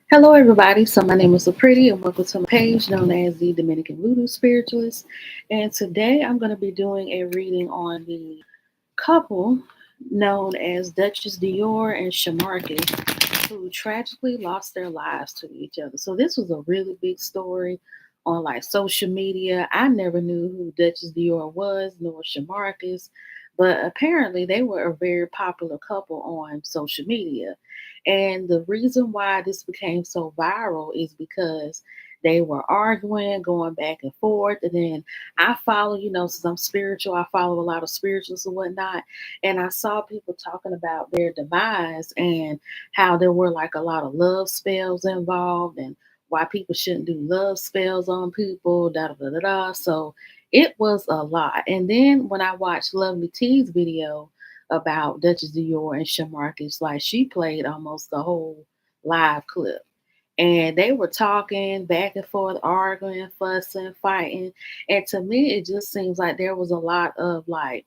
Hello, everybody. So, my name is Pretty, and welcome to my page known as the Dominican Voodoo Spiritualist. And today I'm going to be doing a reading on the couple known as Dutchess Dior and Shamarcus, who tragically lost their lives to each other. So, this was a really big story on like social media. I never knew who Dutchess Dior was, nor Shamarcus, but apparently they were a very popular couple on social media. And the reason why this became so viral is because they were arguing, going back and forth. And then I follow, since I'm spiritual, I follow a lot of spiritualists and whatnot. And I saw people talking about their demise and how there were like a lot of love spells involved and why people shouldn't do love spells on people, da da da da da. So it was a lot. And then when I watched Lovely T's video about Duchess Dior and Shamarcus, like she played almost the whole live clip. And they were talking back and forth, arguing, fussing, fighting. And to me, it just seems like there was a lot of like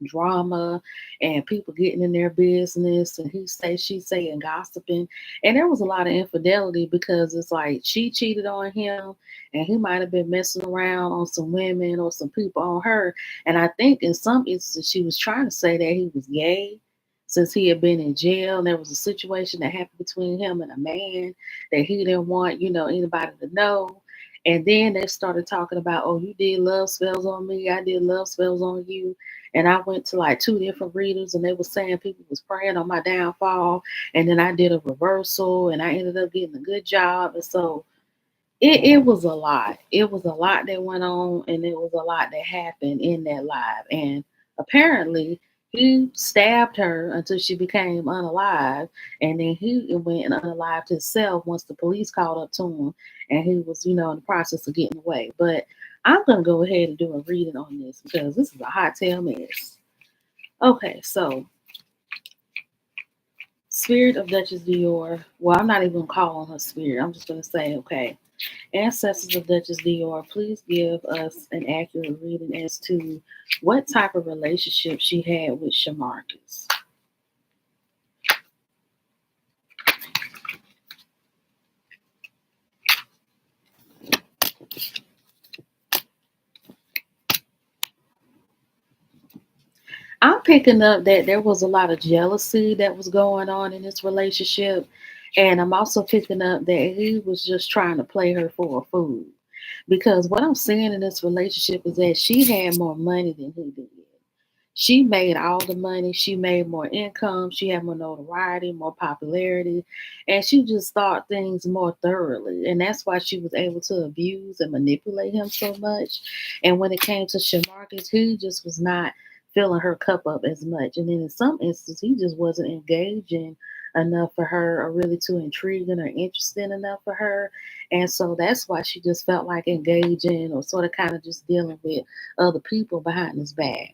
drama and people getting in their business and he say she say and gossiping, and there was a lot of infidelity because it's like she cheated on him and he might have been messing around on some women or some people on her. And I think in some instances she was trying to say that he was gay since he had been in jail, and there was a situation that happened between him and a man that he didn't want anybody to know. And then they started talking about, oh, you did love spells on me, I did love spells on you. And I went to like two different readers and they were saying people was praying on my downfall. And then I did a reversal and I ended up getting a good job. And so it was a lot. It was a lot that went on and it was a lot that happened in that live. And apparently he stabbed her until she became unalive. And then he went and unalived himself once the police called up to him and he was, in the process of getting away. But I'm going to go ahead and do a reading on this because this is a hot tail mess. Okay, so Spirit of Duchess Dior. Well, I'm not even calling her spirit. I'm just going to say, okay, ancestors of Duchess Dior, please give us an accurate reading as to what type of relationship she had with Shamarcus. I'm picking up that there was a lot of jealousy that was going on in this relationship. And I'm also picking up that he was just trying to play her for a fool. Because what I'm seeing in this relationship is that she had more money than he did. She made all the money, she made more income, she had more notoriety, more popularity, and she just thought things more thoroughly. And that's why she was able to abuse and manipulate him so much. And when it came to Shamarcus, he just was not filling her cup up as much. And then in some instances, he just wasn't engaging enough for her or really too intriguing or interesting enough for her. And so that's why she just felt like engaging or sort of kind of just dealing with other people behind his back.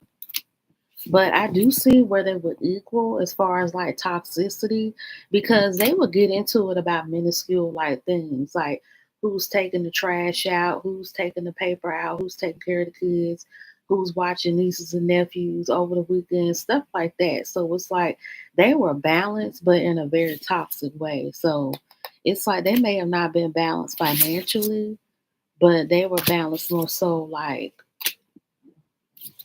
But I do see where they would equal as far as like toxicity because they would get into it about minuscule like things like who's taking the trash out, who's taking the paper out, who's taking care of the kids, who's watching nieces and nephews over the weekend, stuff like that. So it's like they were balanced, but in a very toxic way. So it's like they may have not been balanced financially, but they were balanced more so like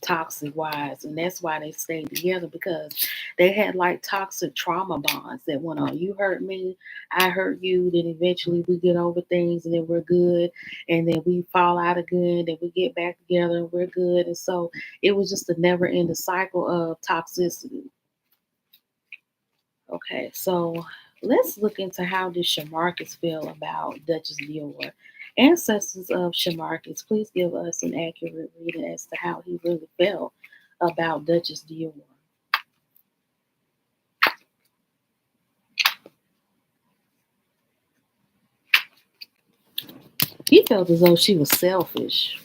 toxic wise, and that's why they stayed together because they had like toxic trauma bonds that went on. You hurt me, I hurt you, then eventually we get over things and then we're good, and then we fall out again, then we get back together and we're good. And so it was just a never ending cycle of toxicity. Okay, so let's look into how did Shamarcus feel about Duchess Dior. Ancestors of Shamarcus, please give us an accurate reading as to how he really felt about Duchess Dior. He felt as though she was selfish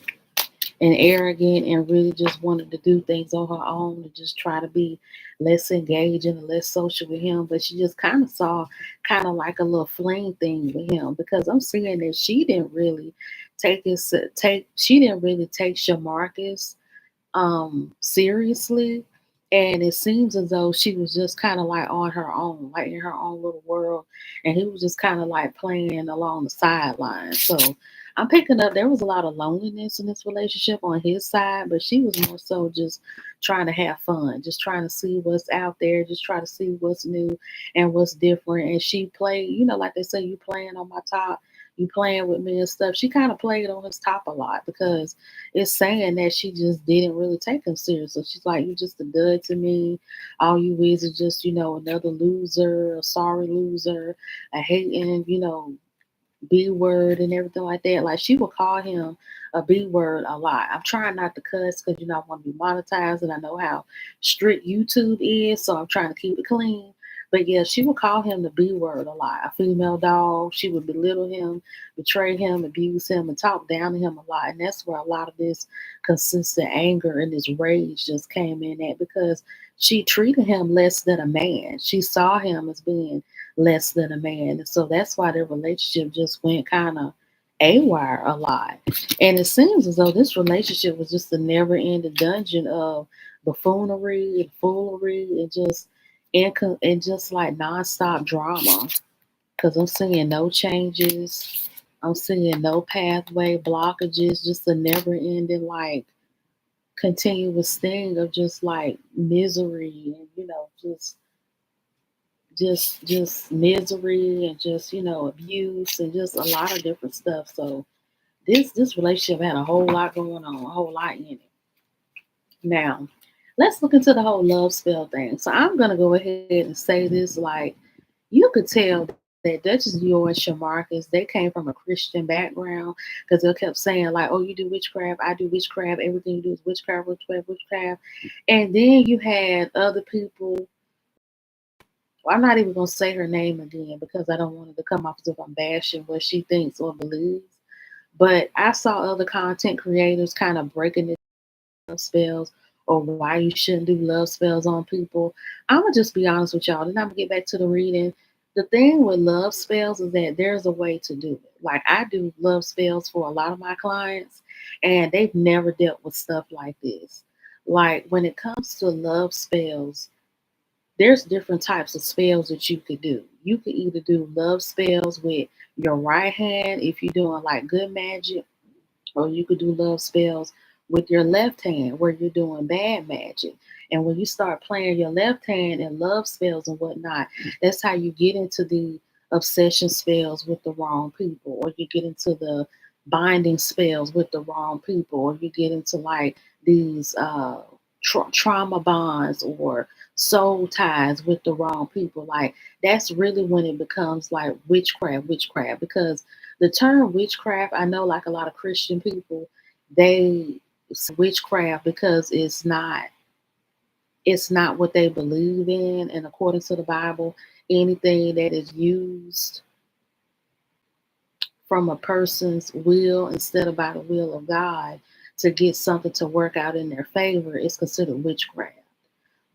and arrogant and really just wanted to do things on her own and just try to be less engaging and less social with him. But she just kind of saw kind of like a little fling thing with him because I'm seeing that she didn't really take she didn't really take Shamarcus seriously. And it seems as though she was just kind of like on her own, like in her own little world. And he was just kind of like playing along the sidelines. So I'm picking up there was a lot of loneliness in this relationship on his side, but she was more so just trying to have fun, just trying to see what's out there, just try to see what's new and what's different. And she played, like they say, you playing on my top, you playing with me and stuff. She kind of played on his top a lot because it's saying that she just didn't really take him serious. So she's like, "You just a dud to me. All you is just, another loser, a sorry loser, a hating, B word and everything like that." Like she would call him a B word a lot. I'm trying not to cuss because I want to be monetized and I know how strict YouTube is, so I'm trying to keep it clean. But yeah, she would call him the B word a lot. A female dog. She would belittle him, betray him, abuse him, and talk down to him a lot. And that's where a lot of this consistent anger and this rage just came in at because she treated him less than a man. She saw him as being less than a man. And so that's why their relationship just went kind of awry a lot. And it seems as though this relationship was just a never ending dungeon of buffoonery and foolery and and just like nonstop drama. Because I'm seeing no changes. I'm seeing no pathway blockages, just a never ending like continuous thing of just like misery and just misery and just abuse and just a lot of different stuff. So this relationship had a whole lot going on, a whole lot in it. Now let's look into the whole love spell thing. So I'm gonna go ahead and say this like you could tell that Dutchess, Dior, and Shamarcus, they came from a Christian background because they kept saying like, "Oh, you do witchcraft, I do witchcraft, everything you do is witchcraft, witchcraft, witchcraft." And then you had other people. Well, I'm not even gonna say her name again because I don't want it to come off as if I'm bashing what she thinks or believes. But I saw other content creators kind of breaking it love spells or why you shouldn't do love spells on people. I'm gonna just be honest with y'all. Then I'm gonna get back to the reading. The thing with love spells is that there's a way to do it. Like I do love spells for a lot of my clients, and they've never dealt with stuff like this. Like when it comes to love spells, there's different types of spells that you could do. You could either do love spells with your right hand if you're doing like good magic, or you could do love spells with your left hand where you're doing bad magic. And when you start playing your left hand and love spells and whatnot, that's how you get into the obsession spells with the wrong people, or you get into the binding spells with the wrong people, or you get into like these trauma bonds or soul ties with the wrong people. Like that's really when it becomes like witchcraft, because the term witchcraft, I know like a lot of Christian people, they say witchcraft because it's not what they believe in. And according to the Bible, anything that is used from a person's will instead of by the will of God to get something to work out in their favor is considered witchcraft.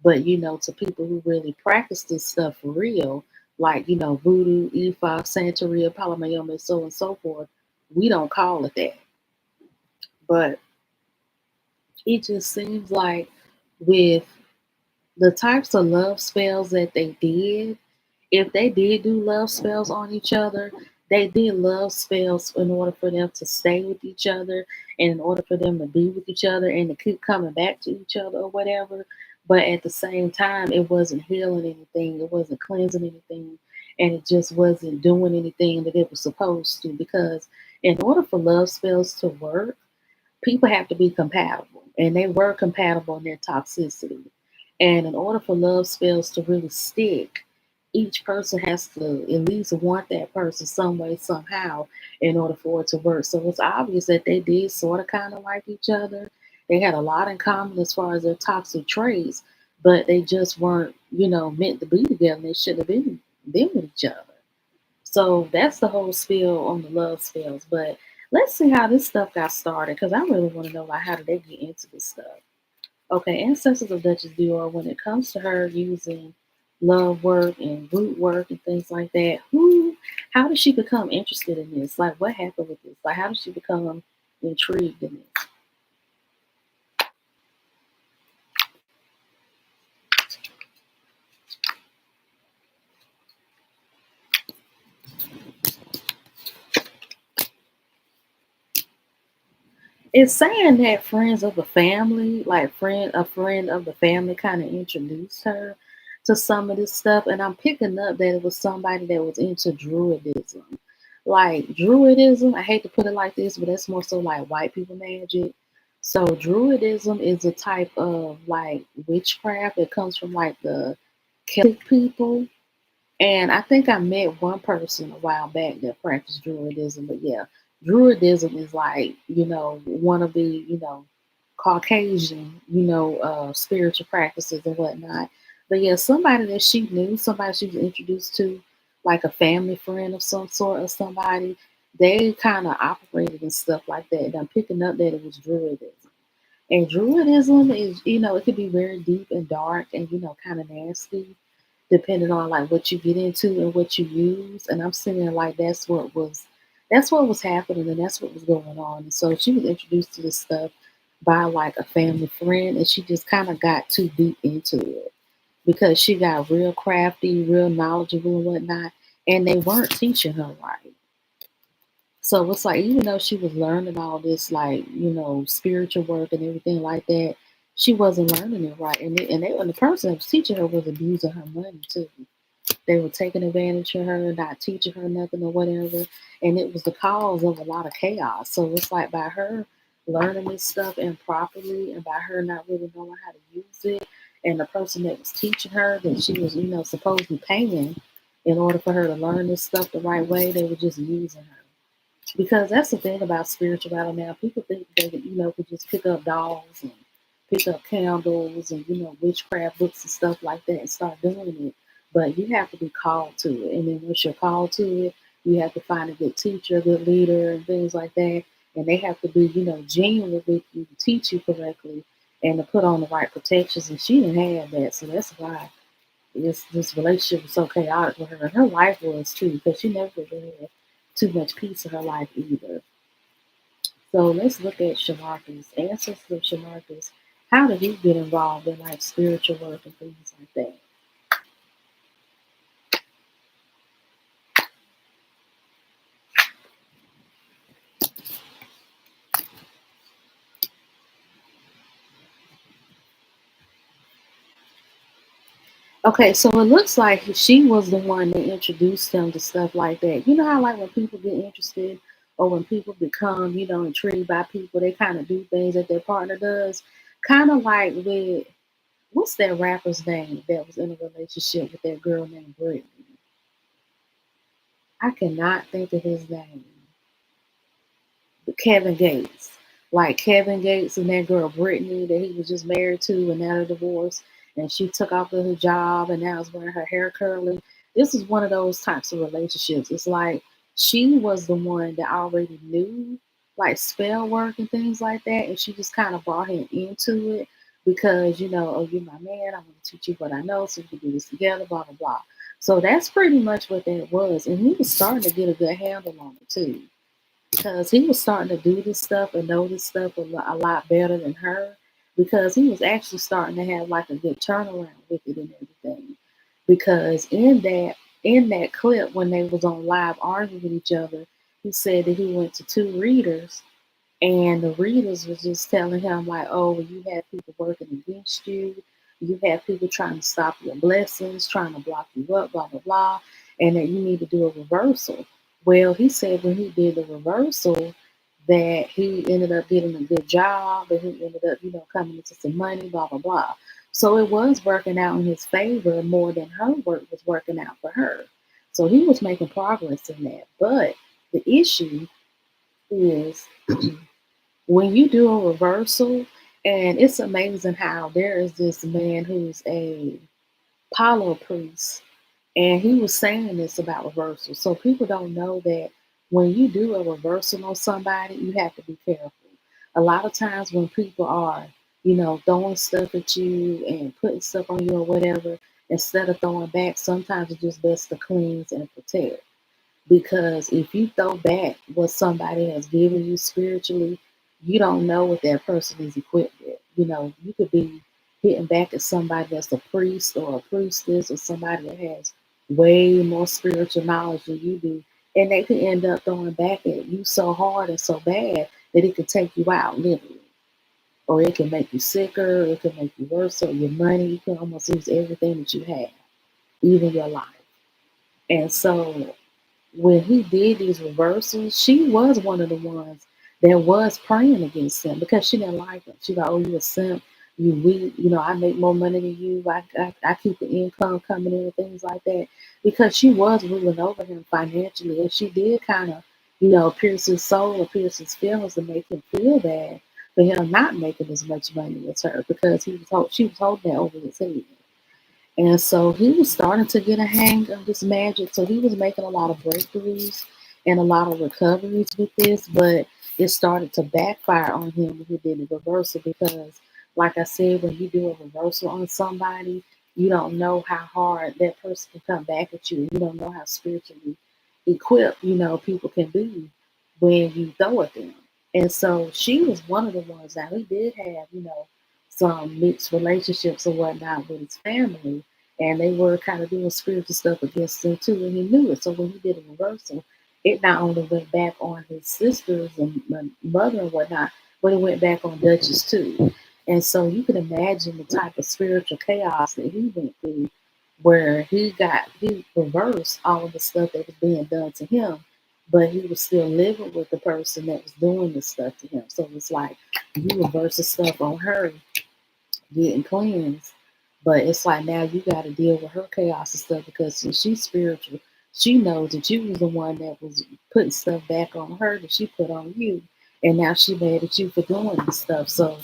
But to people who really practice this stuff for real, like voodoo, Ifa, Santeria, Palomayoma, so and so forth, we don't call it that. But it just seems like with the types of love spells that they did, if they did do love spells on each other, they did love spells in order for them to stay with each other and in order for them to be with each other and to keep coming back to each other or whatever. But at the same time, it wasn't healing anything, it wasn't cleansing anything, and it just wasn't doing anything that it was supposed to. Because in order for love spells to work, people have to be compatible, and they were compatible in their toxicity. And in order for love spells to really stick, each person has to at least want that person some way, somehow, in order for it to work. So it's obvious that they did sort of kind of like each other. They had a lot in common as far as their toxic traits, but they just weren't, meant to be together. They should have been with each other. So that's the whole spiel on the love spells. But let's see how this stuff got started because I really want to know like how did they get into this stuff. Okay, ancestors of Duchess Dior, when it comes to her using love work and root work and things like that, how did she become interested in this? Like what happened with this? Like how did she become intrigued in this? It's saying that friends of the family, like a friend of the family, kind of introduced her to some of this stuff, and I'm picking up that it was somebody that was into druidism. Like druidism, I hate to put it like this, but that's more so like white people magic. So druidism is a type of like witchcraft that comes from like the Celtic people, and I think I met one person a while back that practiced druidism. But yeah, druidism is like, one of the, Caucasian, spiritual practices and whatnot. But yeah, somebody that she knew, somebody she was introduced to, like a family friend of some sort or somebody, they kind of operated and stuff like that. And I'm picking up that it was druidism. And druidism is, it could be very deep and dark and, kind of nasty depending on like what you get into and what you use. And I'm saying like that's what was happening and that's what was going on. And so she was introduced to this stuff by like a family friend and she just kind of got too deep into it because she got real crafty, real knowledgeable and whatnot, and they weren't teaching her right. So it's like even though she was learning all this like, spiritual work and everything like that, she wasn't learning it right. And the person that was teaching her was abusing her money too. They were taking advantage of her, not teaching her nothing or whatever. And it was the cause of a lot of chaos. So it's like by her learning this stuff improperly and by her not really knowing how to use it, and the person that was teaching her that she was, supposedly paying in order for her to learn this stuff the right way, they were just using her. Because that's the thing about spirituality now. People think they, could just pick up dolls and pick up candles and, witchcraft books and stuff like that and start doing it. But you have to be called to it. And then once you're called to it, you have to find a good teacher, a good leader, and things like that. And they have to be, genuine with you to teach you correctly and to put on the right protections. And she didn't have that. So that's why this relationship was so chaotic with her. And her life was too, because she never really had too much peace in her life either. So let's look at Shamarcus. Ancestors of Shamarcus. How did he get involved in like spiritual work and things like that? Okay, so it looks like she was the one that introduced him to stuff like that. You know how like when people get interested or when people become, intrigued by people, they kind of do things that their partner does. Kind of like with what's that rapper's name that was in a relationship with that girl named Brittany? I cannot think of his name. Kevin Gates. Like Kevin Gates and that girl Brittany that he was just married to and now they're divorced and she took off of her job and now is wearing her hair curly. This is one of those types of relationships. It's like she was the one that already knew like spell work and things like that and she just kind of brought him into it because oh you're my man, I'm gonna teach you what I know so we can do this together, blah blah blah. So that's pretty much what that was. And he was starting to get a good handle on it too because he was starting to do this stuff and know this stuff a lot better than her because he was actually starting to have like a good turnaround with it and everything. Because in that clip when they was on live arguing with each other, he said that he went to two readers and the readers was just telling him like, oh, well, you have people working against you. You have people trying to stop your blessings, trying to block you up, blah, blah, blah. And that you need to do a reversal. Well, he said when he did the reversal, that he ended up getting a good job and he ended up, coming into some money, blah, blah, blah. So it was working out in his favor more than her work was working out for her. So he was making progress in that. But the issue is when you do a reversal, and it's amazing how there is this man who's a Apollo priest, and he was saying this about reversal. So people don't know that when you do a reversal on somebody, you have to be careful. A lot of times when people are, throwing stuff at you and putting stuff on you or whatever, instead of throwing back, sometimes it's just best to cleanse and protect. Because if you throw back what somebody has given you spiritually, you don't know what that person is equipped with. You could be hitting back at somebody that's a priest or a priestess or somebody that has way more spiritual knowledge than you do. And they could end up throwing back at you so hard and so bad that it could take you out, literally. Or it can make you sicker, it can make you worse, or your money, you can almost lose everything that you have, even your life. And so when he did these reversals, she was one of the ones that was praying against him because she didn't like him. She like, oh, you a simp, you weak, I make more money than you, I keep the income coming in and things like that. Because she was ruling over him financially, and she did kind of, pierce his soul or pierce his feelings to make him feel bad for him not making as much money as her because she was holding that over his head. And so he was starting to get a hang of this magic. So he was making a lot of breakthroughs and a lot of recoveries with this, but it started to backfire on him when he did the reversal because, like I said, when you do a reversal on somebody, you don't know how hard that person can come back at you. You don't know how spiritually equipped, people can be when you throw at them. And so she was one of the ones. Now he did have, some mixed relationships or whatnot with his family, and they were kind of doing spiritual stuff against him too, and he knew it. So when he did a reversal, it not only went back on his sisters and my mother and whatnot, but it went back on Dutchess too. And so you can imagine the type of spiritual chaos that he went through, where he reversed all of the stuff that was being done to him, but he was still living with the person that was doing this stuff to him. So it's like you reverse the stuff on her getting cleansed. But it's like now you got to deal with her chaos and stuff because since she's spiritual, she knows that you was the one that was putting stuff back on her that she put on you. And now she mad at you for doing this stuff. So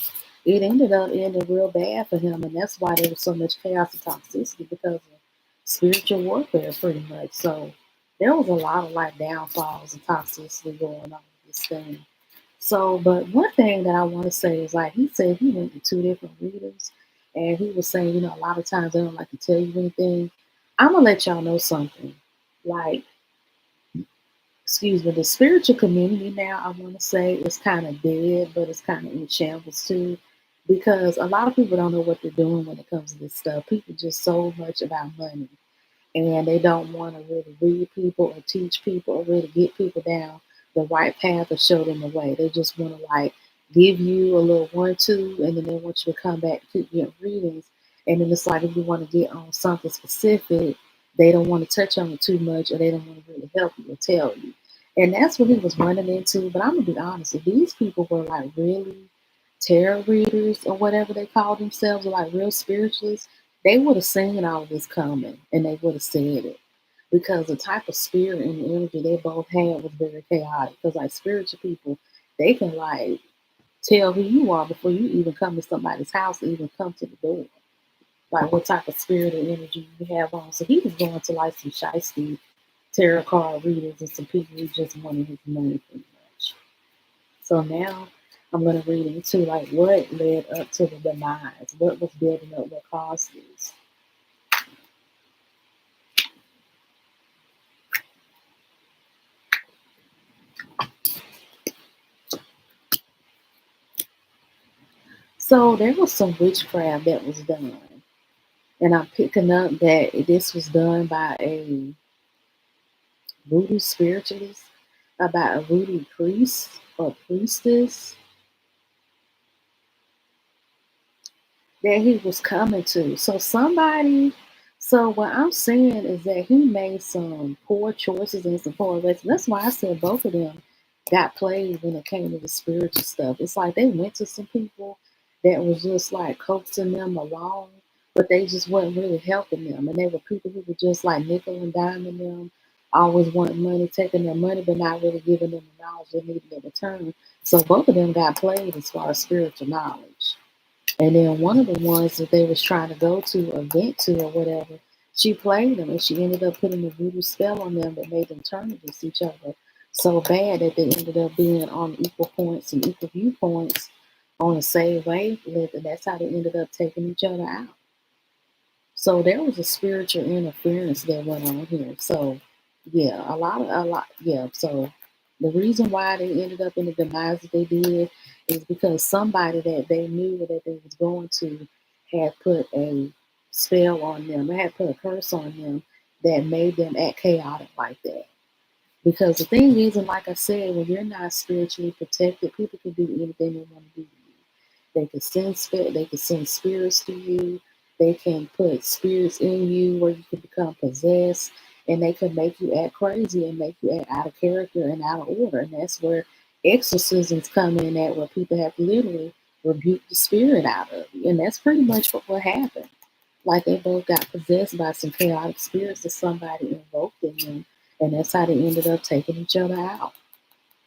it ended up ending real bad for him. And that's why there was so much chaos and toxicity because of spiritual warfare, pretty much. So there was a lot of like downfalls and toxicity going on with this thing. So, but one thing that I want to say is like he said he went to two different readers, and he was saying, a lot of times they don't like to tell you anything. I'm gonna let y'all know something. Like, excuse me, the spiritual community now, I want to say is kind of dead, but it's kind of in shambles too, because a lot of people don't know what they're doing when it comes to this stuff. People just so much about money and they don't want to really read people or teach people or really get people down the right path or show them the way. They just want to like give you a little 1, 2, and then they want you to come back to your readings. And then it's like if you want to get on something specific, they don't want to touch on it too much or they don't want to really help you or tell you. And that's what he was running into. But I'm gonna be honest, if these people were like really tarot readers or whatever they call themselves, or like real spiritualists, they would have seen all of this coming and they would have said it because the type of spirit and the energy they both had was very chaotic. Because like spiritual people, they can like tell who you are before you even come to somebody's house or even come to the door. Like what type of spirit and energy you have on. So he was going to like some shiesty tarot card readers and some people who just wanted his money pretty much. So now I'm going to read into like what led up to the demise, what was building up, what caused this. So there was some witchcraft that was done, and I'm picking up that this was done by a voodoo spiritualist, about a voodoo priest or priestess that he was coming to. So what I'm saying is that he made some poor choices and some poor lessons. That's why I said both of them got played when it came to the spiritual stuff. It's like they went to some people that was just like coaxing them along, but they just wasn't really helping them. And they were people who were just like nickel and diming them, always wanting money, taking their money, but not really giving them the knowledge they needed in return. So both of them got played as far as spiritual knowledge. And then one of the ones that they was trying to go to or vent to or whatever, she played them and she ended up putting a voodoo spell on them that made them turn against each other so bad that they ended up being on equal points and equal viewpoints on the same wavelength, and that's how they ended up taking each other out. So there was a spiritual interference that went on here. So yeah, yeah. So the reason why they ended up in the demise that they did is because somebody that they knew that they was going to had put a spell on them. They had put a curse on them that made them act chaotic like that. Because the thing is, and like I said, when you're not spiritually protected, people can do anything they want to do to you. They can send spirits to you. They can put spirits in you where you can become possessed, and they can make you act crazy and make you act out of character and out of order. And that's where exorcisms come in at, where people have to literally rebuke the spirit out of you. And that's pretty much what happened. Like they both got possessed by some chaotic spirits that somebody invoked in them, and that's how they ended up taking each other out.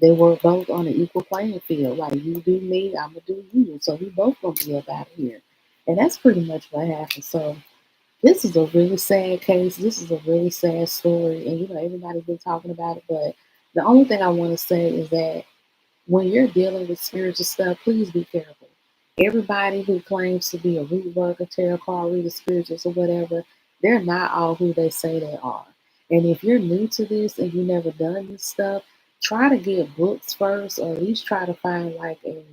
They were both on an equal playing field. Like you do me, I'm gonna do you. So we both gonna be up out of here. And that's pretty much what happened. So this is a really sad case. This is a really sad story. And everybody's been talking about it. But the only thing I want to say is that when you're dealing with spiritual stuff, please be careful. Everybody who claims to be a root worker, tarot card reader, spiritualist, or whatever, they're not all who they say they are. And if you're new to this and you've never done this stuff, try to get books first, or at least try to find like a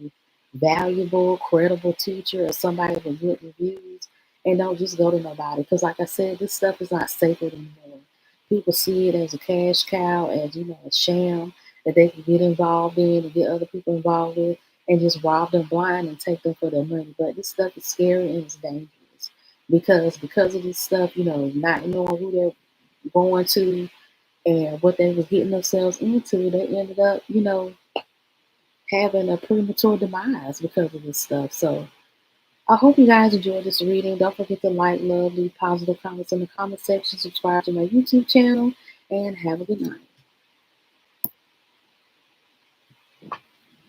valuable, credible teacher or somebody with good reviews. And don't just go to nobody. Because, like I said, this stuff is not sacred anymore. People see it as a cash cow, as a sham that they can get involved in and get other people involved with and just rob them blind and take them for their money. But this stuff is scary and it's dangerous because of this stuff, not knowing who they're going to and what they was getting themselves into, they ended up, having a premature demise because of this stuff. So I hope you guys enjoyed this reading. Don't forget to like, love, leave positive comments in the comment section, subscribe to my YouTube channel, and have a good night.